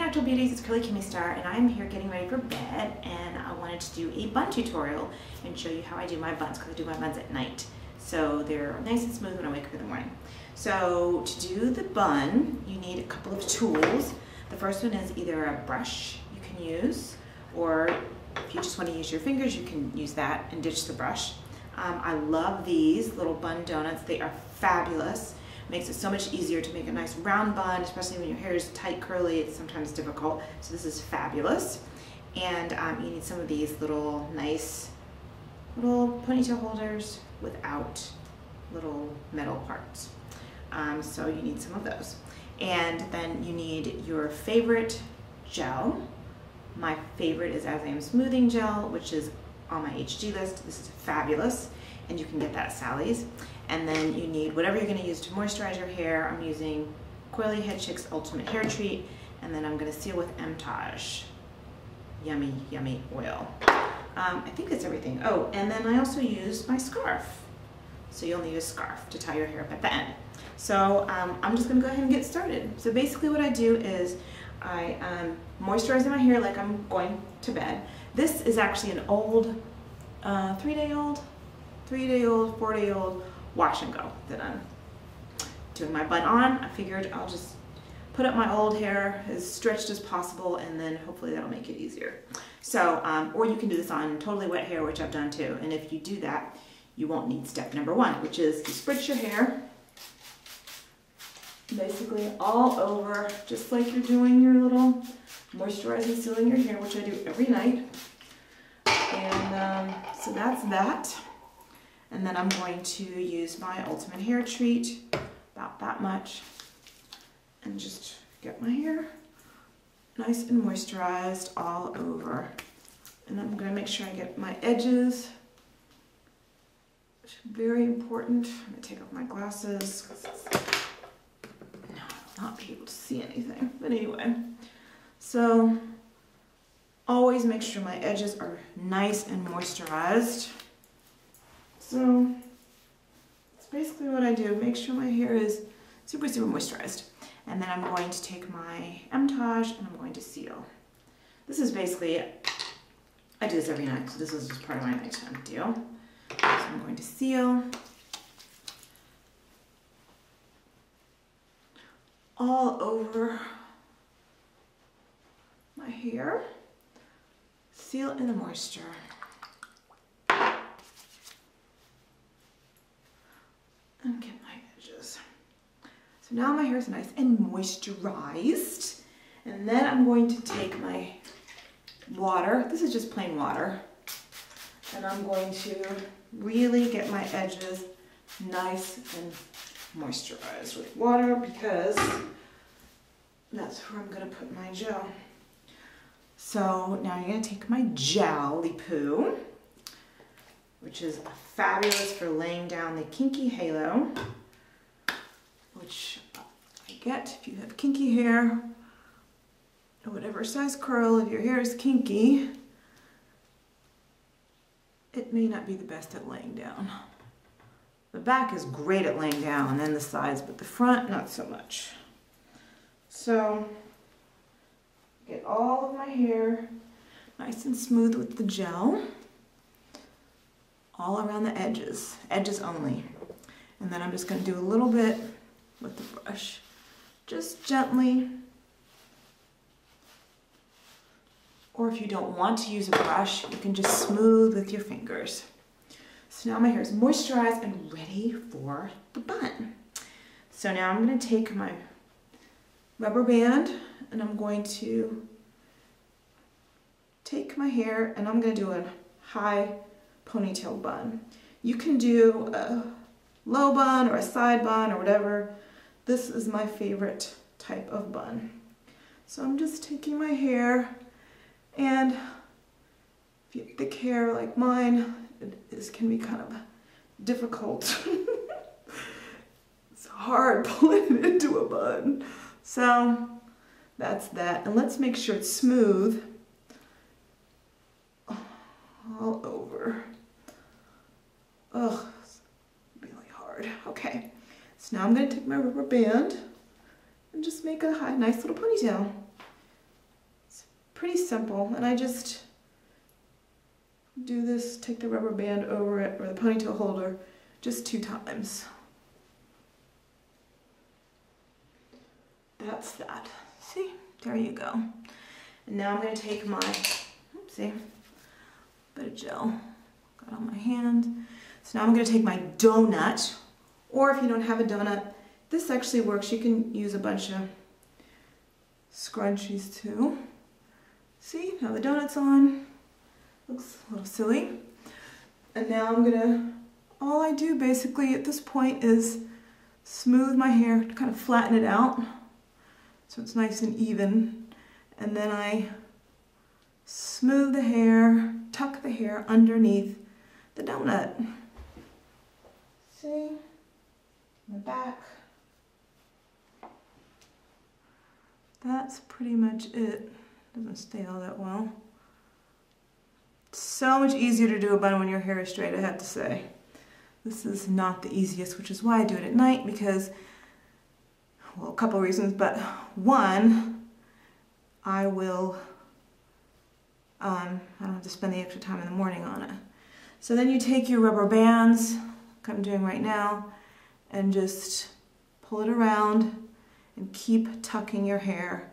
Natural Beauties, it's Curly Kimmy Star, and I'm here getting ready for bed, and I wanted to do a bun tutorial and show you how I do my buns, because I do my buns at night. So they're nice and smooth when I wake up in the morning. So to do the bun, you need a couple of tools. The first one is either a brush you can use, or if you just want to use your fingers, you can use that and ditch the brush. I love these little Bun Doughnuts. They are fabulous. Makes it so much easier to make a nice round bun, especially when your hair is tight, curly. It's sometimes difficult. So this is fabulous. And you need some of these little nice little ponytail holders without little metal parts. So you need some of those. And then you need your favorite gel. My favorite is As I Am Smoothing Gel, which is on my HG list. This is fabulous, and you can get that at Sally's. And then you need whatever you're going to use to moisturize your hair. I'm using Coily Head Chicks Ultimate Hair Treat, and then I'm going to seal with Emtage Yummy Yummy Oil. I think that's everything. Oh, and then I also use my scarf. So you'll need a scarf to tie your hair up at the end. So I'm just going to go ahead and get started. So basically what I do is I moisturize my hair like I'm going to bed. This is actually an old 4-day-old wash and go that I'm doing my bun on. I figured I'll just put up my old hair as stretched as possible, and then hopefully that'll make it easier. So, or you can do this on totally wet hair, which I've done too. And if you do that, you won't need step number 1, which is to spritz your hair basically all over, just like you're doing your little moisturizing, sealing your hair, which I do every night. And so that's that. And then I'm going to use my Ultimate Hair Treat, about that much, and just get my hair nice and moisturized all over. And I'm going to make sure I get my edges, which is very important. I'm going to take off my glasses, no, I'll not be able to see anything. But anyway, so always make sure my edges are nice and moisturized. So that's basically what I do. Make sure my hair is super, super moisturized. And then I'm going to take my Emtage and I'm going to seal. This is basically, I do this every night, so this is just part of my nighttime deal. So I'm going to seal all over my hair. Seal in the moisture. And get my edges. So now my hair is nice and moisturized. And then I'm going to take my water. This is just plain water. And I'm going to really get my edges nice and moisturized with water, because that's where I'm going to put my gel. So now you're going to take my Jelly Poo, which is fabulous for laying down the kinky halo, which I get if you have kinky hair, or whatever size curl. If your hair is kinky, it may not be the best at laying down. The back is great at laying down, and the sides, but the front, not so much. So get all of my hair nice and smooth with the gel, all around the edges only. And then I'm just going to do a little bit with the brush, just gently. Or if you don't want to use a brush, you can just smooth with your fingers. So now my hair is moisturized and ready for the bun. So now I'm going to take my rubber band and I'm going to take my hair and I'm going to do a high ponytail bun. You can do a low bun or a side bun or whatever. This is my favorite type of bun. So I'm just taking my hair, and if you have thick hair like mine, this can be kind of difficult. It's hard pulling it into a bun. So that's that. And let's make sure it's smooth all over. Ugh, it's really hard. Okay, so now I'm going to take my rubber band and just make a nice little ponytail. pretty simple, and I just do this, take the rubber band over it, or the ponytail holder, just 2 times. That's that. See, there you go. And now I'm going to take my, oopsie, bit of gel got on my hand. So now I'm going to take my donut, or if you don't have a donut, this actually works. You can use a bunch of scrunchies too. See, now the donut's on. Looks a little silly. And now I'm gonna, all I do basically at this point is smooth my hair, kind of flatten it out so it's nice and even. And then I smooth the hair, tuck the hair underneath the donut. See, in the back. That's pretty much it. Doesn't stay all that well. It's so much easier to do a bun when your hair is straight, I have to say. This is not the easiest, which is why I do it at night, because, well, a couple reasons, but one, I will, I don't have to spend the extra time in the morning on it. So then you take your rubber bands, like I'm doing right now, and just pull it around and keep tucking your hair.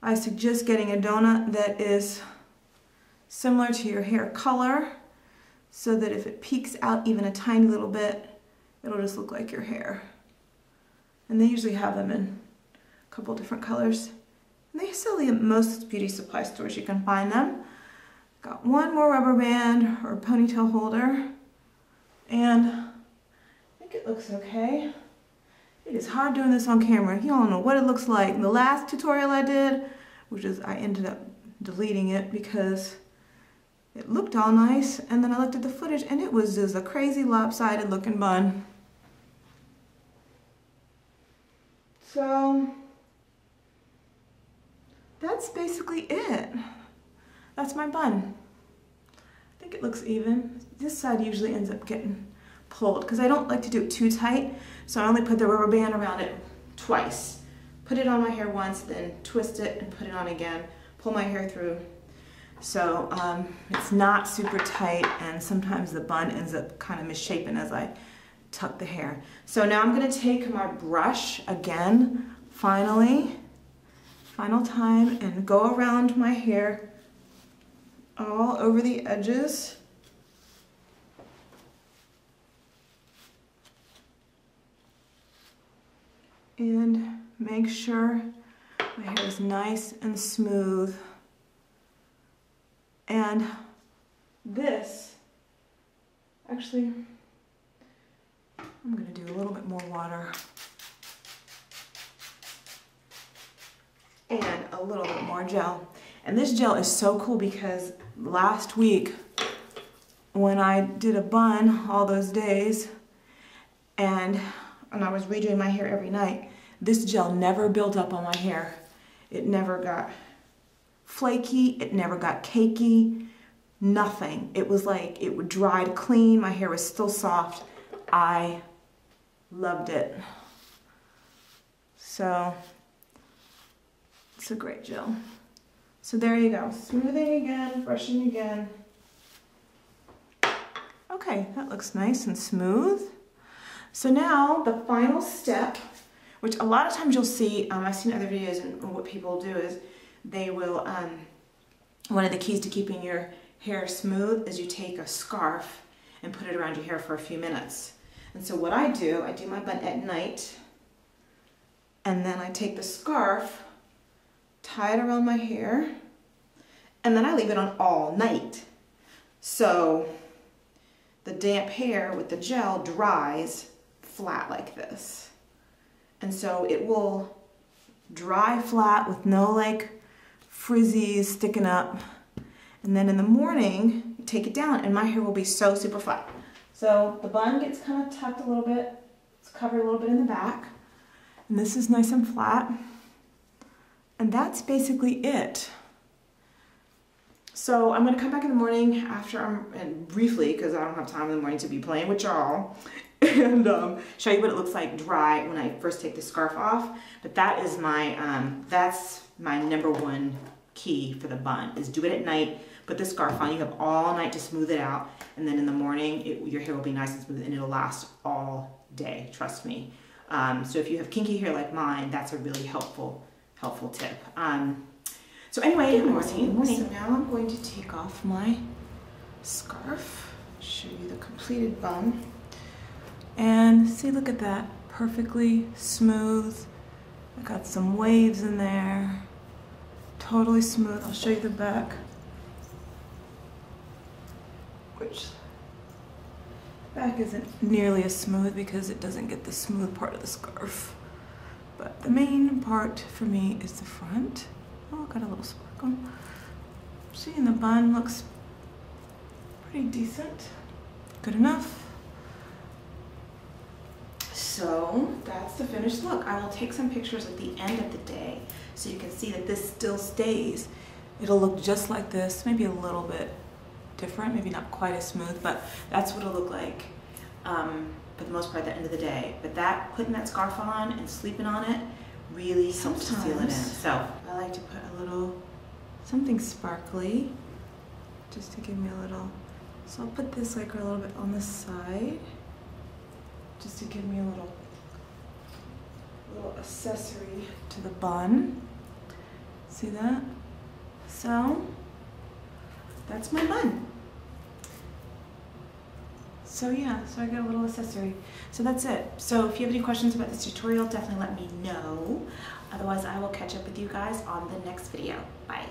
I suggest getting a donut that is similar to your hair color, so that if it peeks out even a tiny little bit, it'll just look like your hair. And they usually have them in a couple different colors. And they sell them at most beauty supply stores, you can find them. Got one more rubber band or ponytail holder, and I think it looks okay. It is hard doing this on camera. You don't know what it looks like. The last tutorial I did, which is I ended up deleting it because it looked all nice, and then I looked at the footage and it was just a crazy lopsided looking bun. So that's basically it. That's my bun. I think it looks even. This side usually ends up getting pulled because I don't like to do it too tight, so I only put the rubber band around it twice. Put it on my hair once, then twist it and put it on again, pull my hair through. So it's not super tight, and sometimes the bun ends up kind of misshapen as I tuck the hair. So now I'm going to take my brush again, final time, and go around my hair all over the edges. And make sure my hair is nice and smooth. And this, actually, I'm going to do a little bit more water and a little bit more gel. And this gel is so cool because last week when I did a bun all those days and I was redoing my hair every night, this gel never built up on my hair. It never got flaky, it never got cakey, nothing. It was like it would dried clean, my hair was still soft. I loved it. So it's a great gel. So there you go, smoothing again, brushing again. Okay, that looks nice and smooth. So now the final step, which a lot of times you'll see, I've seen other videos, and what people do is they will, one of the keys to keeping your hair smooth is you take a scarf and put it around your hair for a few minutes. And so what I do my bun at night, and then I take the scarf, tie it around my hair, and then I leave it on all night. So the damp hair with the gel dries flat like this. And so it will dry flat with no like frizzies sticking up. And then in the morning, you take it down and my hair will be so super flat. So the bun gets kind of tucked a little bit. It's covered a little bit in the back. And this is nice and flat. And that's basically it. So I'm gonna come back in the morning after and briefly, because I don't have time in the morning to be playing with y'all, and show you what it looks like dry when I first take the scarf off. But that is my, that's my #1 key for the bun, is do it at night, put the scarf on, you have all night to smooth it out, and then in the morning, your hair will be nice and smooth and it'll last all day, trust me. So if you have kinky hair like mine, that's a really helpful tip. So anyway, good morning. So now I'm going to take off my scarf, show you the completed bun. And see, look at that, perfectly smooth. I got some waves in there, totally smooth. I'll show you the back, which back isn't nearly as smooth because it doesn't get the smooth part of the scarf. But the main part for me is the front. Oh, got a little sparkle. See, and the bun looks pretty decent. Good enough. So that's the finished look. I will take some pictures at the end of the day so you can see that this still stays. It'll look just like this, maybe a little bit different, maybe not quite as smooth, but that's what it'll look like for the most part at the end of the day. But that, putting that scarf on and sleeping on it really helps to seal it in. So I like to put a little something sparkly just to give me a little, so I'll put this like a little bit on the side just to give me a little accessory to the bun. See that? So that's my bun. So yeah, so I got a little accessory. So that's it. So if you have any questions about this tutorial, definitely let me know. Otherwise, I will catch up with you guys on the next video. Bye.